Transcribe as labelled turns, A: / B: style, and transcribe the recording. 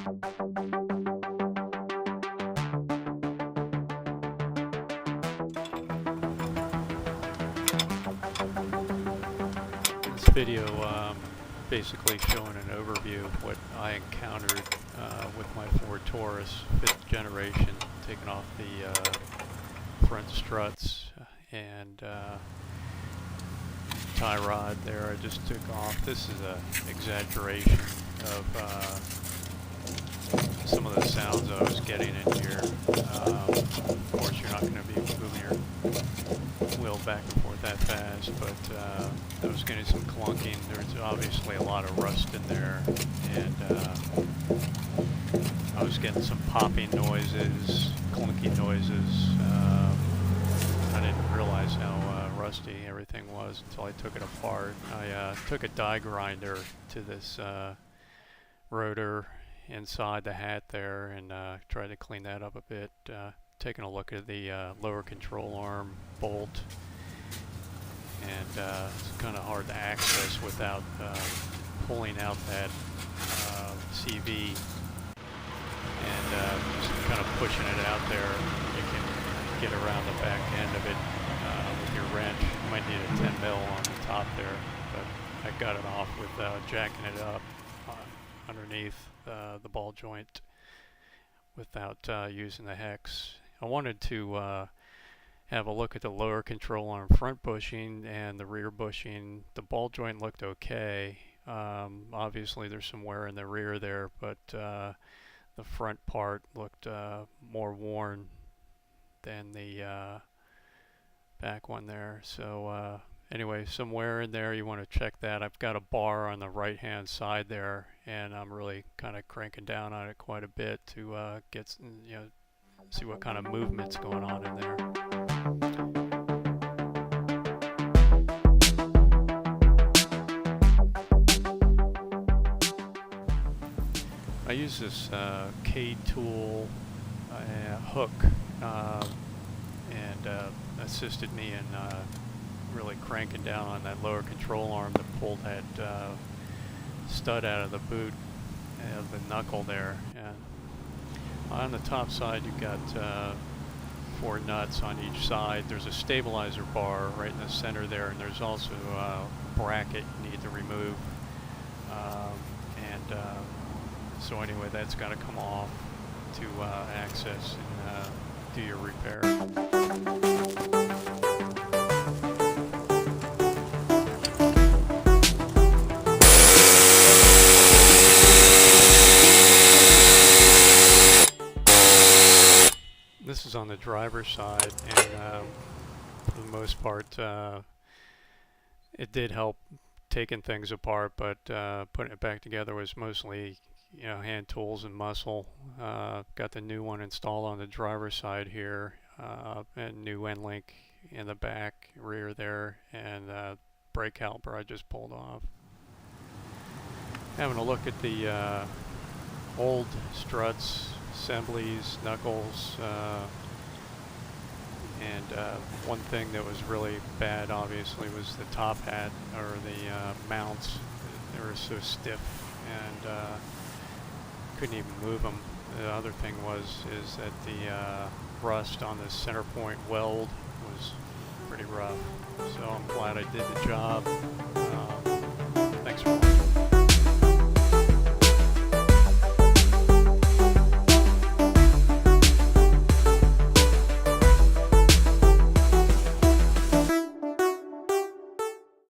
A: This video basically showing an overview of what I encountered with my Ford Taurus 5th generation, taking off the front struts and tie rod there I just took off. This is an exaggeration of some of the sounds I was getting in here. Of course, you're not going to be moving your wheel back and forth that fast, but I was getting some clunking. There's obviously a lot of rust in there, and I was getting some popping noises, clunky noises. I didn't realize how rusty everything was until I took it apart. I took a die grinder to this rotor inside the hat there and tried to clean that up a bit. Taking a look at the lower control arm bolt, and it's kind of hard to access without pulling out that CV and just kind of pushing it out there. You can get around the back end of it with your wrench. You might need a 10 mil on the top there, but I got it off with jacking it up underneath the ball joint without using the hex. I wanted to have a look at the lower control arm front bushing and the rear bushing. The ball joint looked okay. Obviously there's some wear in the rear there, but the front part looked more worn than the back one there. So anyway, some wear in there. You want to check that. I've got a bar on the right hand side there, and I'm really kind of cranking down on it quite a bit to get, see what kind of movement's going on in there. I use this K-tool hook and assisted me in really cranking down on that lower control arm to pull that stud out of the boot of the knuckle there. And on the top side you've got 4 nuts on each side. There's a stabilizer bar right in the center there, and there's also a bracket you need to remove. So anyway, that's got to come off to access and do your repair. This is on the driver's side, and for the most part it did help taking things apart, but putting it back together was mostly hand tools and muscle. Got the new one installed on the driver's side here, and new end link in the back rear there, and brake caliper I just pulled off. Having a look at the old struts, assemblies, knuckles, and one thing that was really bad obviously was the top hat, or the mounts. They were so stiff and couldn't even move them. The other thing is that the rust on the center point weld was pretty rough. So I'm glad I did the job. Thanks for watching.